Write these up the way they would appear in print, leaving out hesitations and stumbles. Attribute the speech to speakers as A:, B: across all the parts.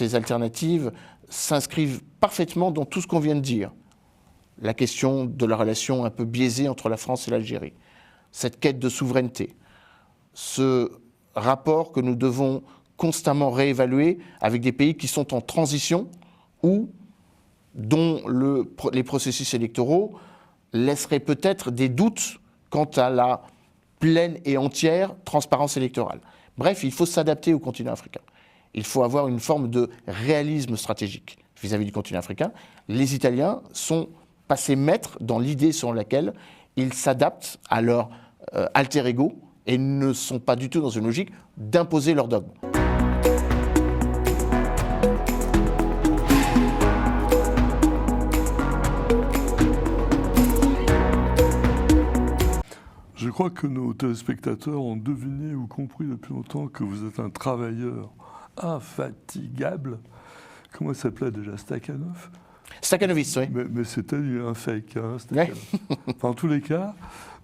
A: Ces alternatives s'inscrivent parfaitement dans tout ce qu'on vient de dire. La question de la relation un peu biaisée entre la France et l'Algérie, cette quête de souveraineté, ce rapport que nous devons constamment réévaluer avec des pays qui sont en transition ou dont les processus électoraux laisseraient peut-être des doutes quant à la pleine et entière transparence électorale. Bref, il faut s'adapter au continent africain. Il faut avoir une forme de réalisme stratégique vis-à-vis du continent africain. Les Italiens sont passés maîtres dans l'idée selon laquelle ils s'adaptent à leur alter ego et ne sont pas du tout dans une logique d'imposer leur dogme.
B: Je crois que nos téléspectateurs ont deviné ou compris depuis longtemps que vous êtes un travailleur infatigable. Comment il s'appelait déjà, Stakhanov?
A: Stakhanovic, oui.
B: Mais c'était un fake, hein, Stakhanov. Enfin, en tous les cas,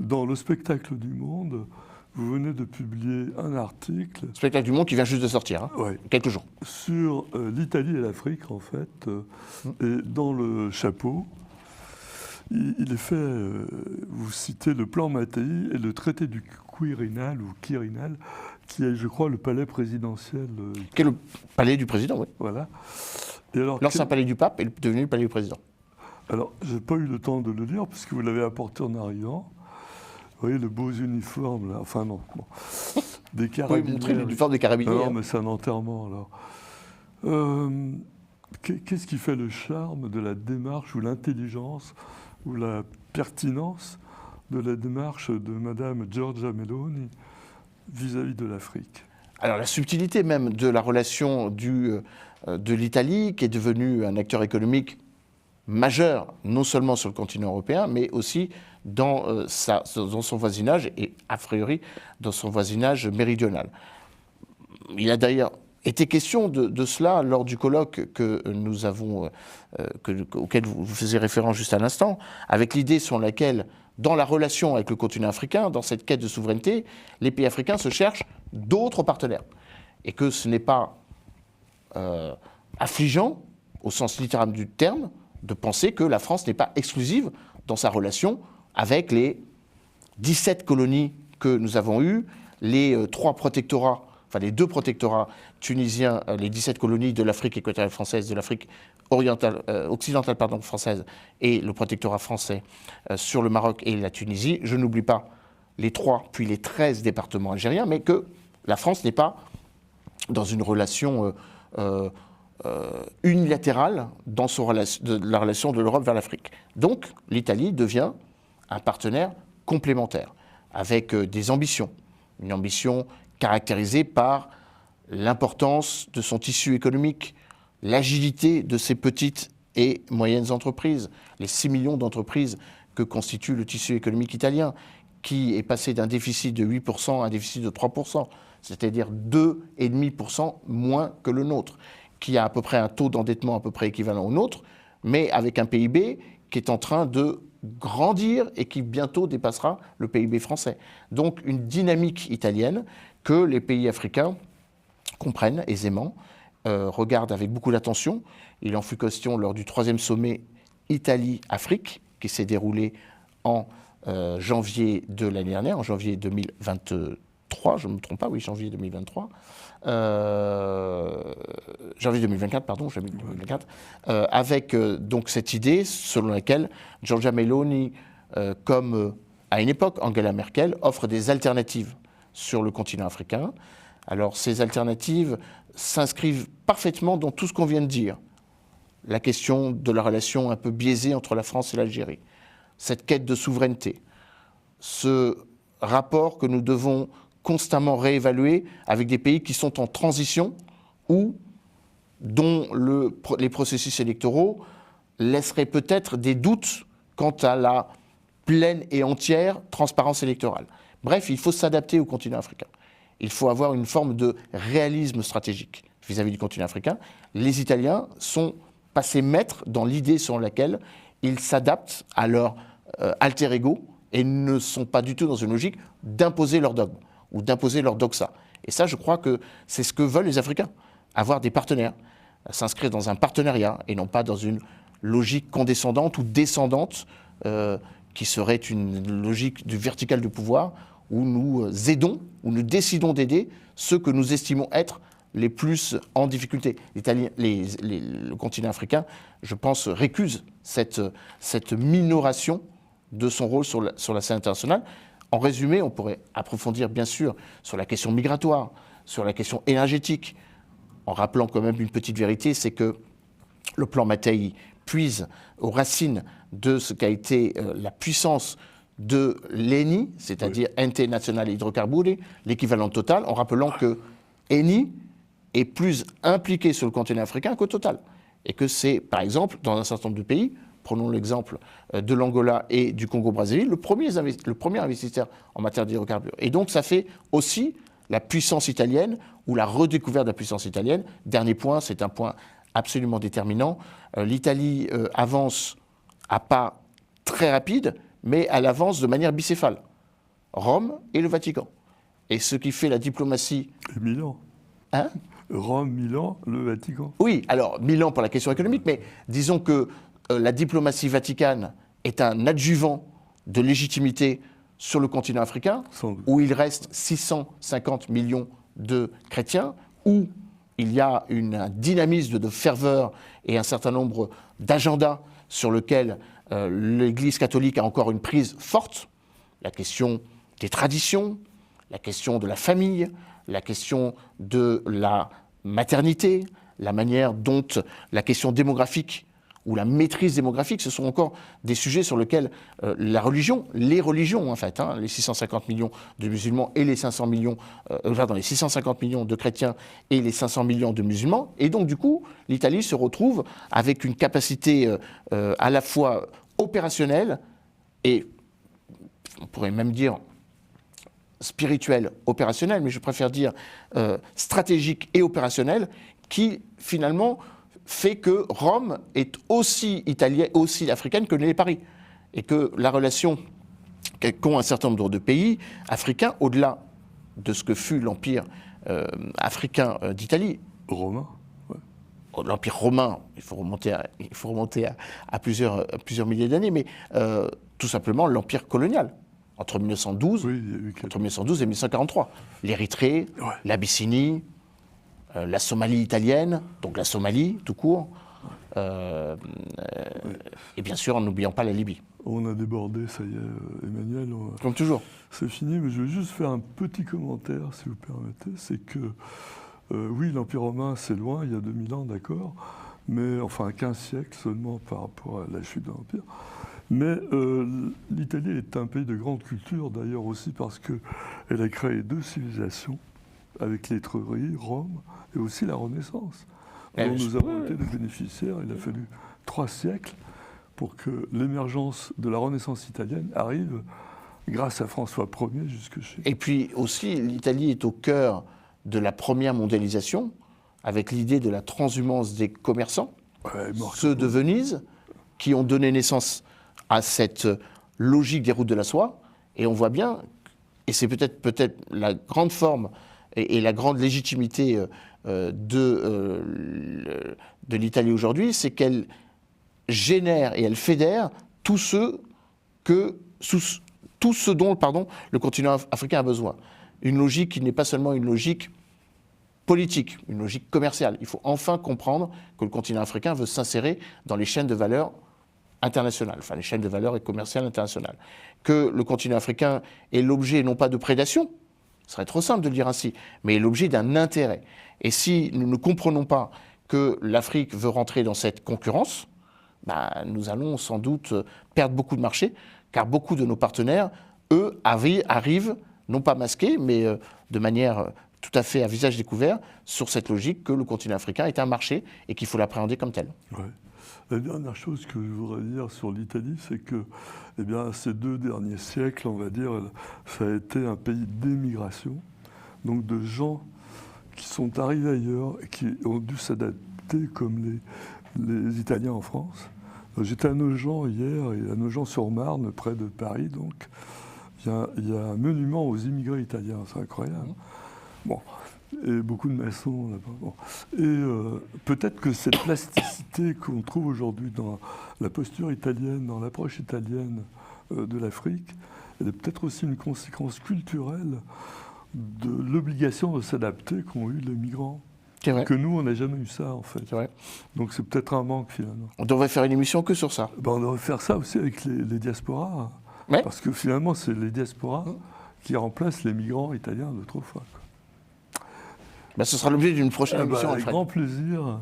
B: dans le spectacle du Monde, vous venez de publier un article.
A: Spectacle du Monde qui vient juste de sortir, hein,
B: ouais,
A: quelques jours.
B: Sur l'Italie et l'Afrique, en fait. Et dans le chapeau, il est fait, vous citez le plan Mattei et le traité du Quirinal, ou Quirinal, qui est, je crois, le palais présidentiel.
A: Qui est le palais du président, oui.
B: Voilà.
A: L'ancien palais du pape est devenu le palais du président.
B: Alors, je n'ai pas eu le temps de le lire, puisque vous l'avez apporté en arrivant. Vous voyez le beau uniforme, là. Enfin, non. Bon. Des carabiniers.
A: Oui, montrer l'uniforme des carabiniers.
B: Non, mais c'est un enterrement, alors. Qu'est-ce qui fait le charme de la démarche ou l'intelligence ou la pertinence de la démarche de Madame Giorgia Meloni vis-à-vis de l'Afrique?
A: Alors la subtilité même de la relation de l'Italie, qui est devenue un acteur économique majeur, non seulement sur le continent européen, mais aussi dans son voisinage, et a priori dans son voisinage méridional. Il a d'ailleurs été question de cela lors du colloque que nous avons, auquel vous faisiez référence juste à l'instant, avec l'idée selon laquelle, dans la relation avec le continent africain, dans cette quête de souveraineté, les pays africains se cherchent d'autres partenaires. Et que ce n'est pas affligeant, au sens littéral du terme, de penser que la France n'est pas exclusive dans sa relation avec les 17 colonies que nous avons eues, les 3 protectorats, enfin les 2 protectorats tunisiens, les 17 colonies de l'Afrique équatoriale française, de l'Afrique occidentale française, et le protectorat français sur le Maroc et la Tunisie. Je n'oublie pas les 3 puis les 13 départements algériens, mais que la France n'est pas dans une relation unilatérale dans la relation de l'Europe vers l'Afrique. Donc l'Italie devient un partenaire complémentaire, avec des ambitions. Une ambition caractérisée par l'importance de son tissu économique, l'agilité de ses petites et moyennes entreprises, les 6 millions d'entreprises que constitue le tissu économique italien, qui est passé d'un déficit de 8% à un déficit de 3%, c'est-à-dire 2,5% moins que le nôtre, qui a à peu près un taux d'endettement à peu près équivalent au nôtre, mais avec un PIB qui est en train de grandir et qui bientôt dépassera le PIB français. Donc une dynamique italienne que les pays africains comprennent aisément, regardent avec beaucoup d'attention. Il en fut question lors du 3e sommet Italie-Afrique, qui s'est déroulé en janvier de l'année dernière, en janvier 2023, je ne me trompe pas, oui, janvier 2023. Janvier 2024, pardon, janvier 2024, avec donc cette idée selon laquelle Giorgia Meloni, comme à une époque Angela Merkel, offre des alternatives sur le continent africain. Alors ces alternatives s'inscrivent parfaitement dans tout ce qu'on vient de dire. La question de la relation un peu biaisée entre la France et l'Algérie, cette quête de souveraineté, ce rapport que nous devons constamment réévaluer avec des pays qui sont en transition ou dont les processus électoraux laisseraient peut-être des doutes quant à la pleine et entière transparence électorale. Bref, il faut s'adapter au continent africain. Il faut avoir une forme de réalisme stratégique vis-à-vis du continent africain. Les Italiens sont passés maîtres dans l'idée selon laquelle ils s'adaptent à leur alter ego et ne sont pas du tout dans une logique d'imposer leur dogme ou d'imposer leur doxa. Et ça, je crois que c'est ce que veulent les Africains, avoir des partenaires, s'inscrire dans un partenariat et non pas dans une logique condescendante ou descendante qui serait une logique du vertical du pouvoir où nous aidons, où nous décidons d'aider ceux que nous estimons être les plus en difficulté. Le continent africain, je pense, récuse cette minoration de son rôle sur la scène internationale. En résumé, on pourrait approfondir bien sûr sur la question migratoire, sur la question énergétique, en rappelant quand même une petite vérité, c'est que le plan Mattei puise aux racines de ce qu'a été la puissance de l'ENI, c'est-à-dire Ente Nacional Hidrocarburi, l'équivalent de Total, en rappelant que ENI est plus impliqué sur le continent africain qu'au Total. Et que c'est, par exemple, dans un certain nombre de pays, prenons l'exemple de l'Angola et du Congo-Brazzaville, le premier investisseur en matière d'hydrocarbures. Et donc ça fait aussi la puissance italienne ou la redécouverte de la puissance italienne. Dernier point, c'est un point absolument déterminant. L'Italie avance à pas très rapide, mais elle avance de manière bicéphale. Rome et le Vatican. Et ce qui fait la diplomatie...
B: Et Milan.
A: Hein ?
B: Rome, Milan, le Vatican.
A: Oui, alors Milan pour la question économique, mais disons que la diplomatie vaticane est un adjuvant de légitimité sur le continent africain, où il reste 650 millions de chrétiens, où il y a un dynamisme de ferveur et un certain nombre d'agendas sur lesquels l'Église catholique a encore une prise forte, la question des traditions, la question de la famille, la question de la maternité, la manière dont la question démographique ou la maîtrise démographique, ce sont encore des sujets sur lesquels les religions en fait, les 650 millions de musulmans et les 500 millions, les 650 millions de chrétiens et les 500 millions de musulmans, et donc du coup, l'Italie se retrouve avec une capacité à la fois opérationnelle et, on pourrait même dire, spirituelle, opérationnelle, mais je préfère dire stratégique et opérationnelle, qui finalement fait que Rome est aussi italienne, aussi africaine que l'est Paris. Et que la relation qu'ont un certain nombre de pays africains, au-delà de ce que fut l'empire africain d'Italie.
B: Romain. Ouais.
A: L'empire romain, il faut remonter à plusieurs milliers d'années, mais tout simplement l'empire colonial. Entre 1912 et 1943. L'Érythrée, l'Abyssinie, la Somalie italienne, donc la Somalie tout court, et bien sûr en n'oubliant pas la Libye.
B: On a débordé, ça y est, Emmanuel.
A: Comme toujours.
B: C'est fini, mais je veux juste faire un petit commentaire, si vous permettez. C'est que, oui, l'Empire romain, c'est loin, il y a 2000 ans, d'accord, mais enfin 15 siècles seulement par rapport à la chute de l'Empire. Mais l'Italie est un pays de grande culture, d'ailleurs aussi parce qu'elle a créé 2 civilisations, avec l'Étrurie, Rome, et aussi la Renaissance, dont nous avons été des bénéficiaires. Il a fallu 3 siècles pour que l'émergence de la Renaissance italienne arrive, grâce à François Ier, jusque chez nous.
A: Et puis aussi, l'Italie est au cœur de la première mondialisation, avec l'idée de la transhumance des commerçants, ceux de Venise, qui ont donné naissance à cette logique des routes de la soie. Et on voit bien, et c'est peut-être la grande forme et la grande légitimité de l'Italie aujourd'hui, c'est qu'elle génère et elle fédère tout ce dont le continent africain a besoin. Une logique qui n'est pas seulement une logique politique, une logique commerciale. Il faut enfin comprendre que le continent africain veut s'insérer dans les chaînes de valeur internationales, enfin les chaînes de valeur et commerciales internationales. Que le continent africain est l'objet non pas de prédation, ce serait trop simple de le dire ainsi, mais est l'objet d'un intérêt. Et si nous ne comprenons pas que l'Afrique veut rentrer dans cette concurrence, nous allons sans doute perdre beaucoup de marchés, car beaucoup de nos partenaires, eux, arrivent, non pas masqués, mais de manière tout à fait à visage découvert, sur cette logique que le continent africain est un marché et qu'il faut l'appréhender comme tel.
B: Ouais. La dernière chose que je voudrais dire sur l'Italie, c'est que ces 2 derniers siècles, on va dire, ça a été un pays d'émigration, donc de gens qui sont arrivés ailleurs et qui ont dû s'adapter comme les Italiens en France. J'étais à Nogent hier, et à Nogent-sur-Marne, près de Paris, donc il y a un monument aux immigrés italiens, c'est incroyable. Bon. Et beaucoup de maçons là-bas. Bon. Et peut-être que cette plasticité qu'on trouve aujourd'hui dans la posture italienne, dans l'approche italienne de l'Afrique, elle est peut-être aussi une conséquence culturelle de l'obligation de s'adapter qu'ont eu les migrants.
A: C'est vrai.
B: Que nous, on n'a jamais eu ça, en fait.
A: C'est vrai.
B: Donc c'est peut-être un manque, finalement.
A: On devrait faire une émission que sur ça.
B: Ben, on devrait faire ça aussi avec les diasporas.
A: Ouais.
B: Parce que finalement, c'est les diasporas qui remplacent les migrants italiens d'autrefois.
A: Ben, ce sera l'objet d'une prochaine émission.
B: Avec
A: Alfred.
B: grand plaisir.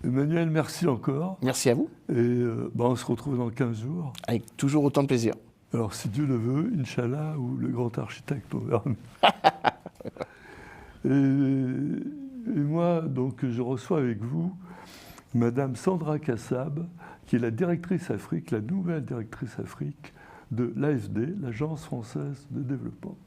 B: Emmanuel, merci encore.
A: Merci à vous.
B: Et on se retrouve dans 15 jours.
A: Avec toujours autant de plaisir.
B: Alors, si Dieu le veut, Inch'Allah, ou le grand architecte, on verra. Et moi, donc, je reçois avec vous Madame Sandra Kassab, qui est la directrice Afrique, la nouvelle directrice Afrique de l'AFD, l'Agence française de développement.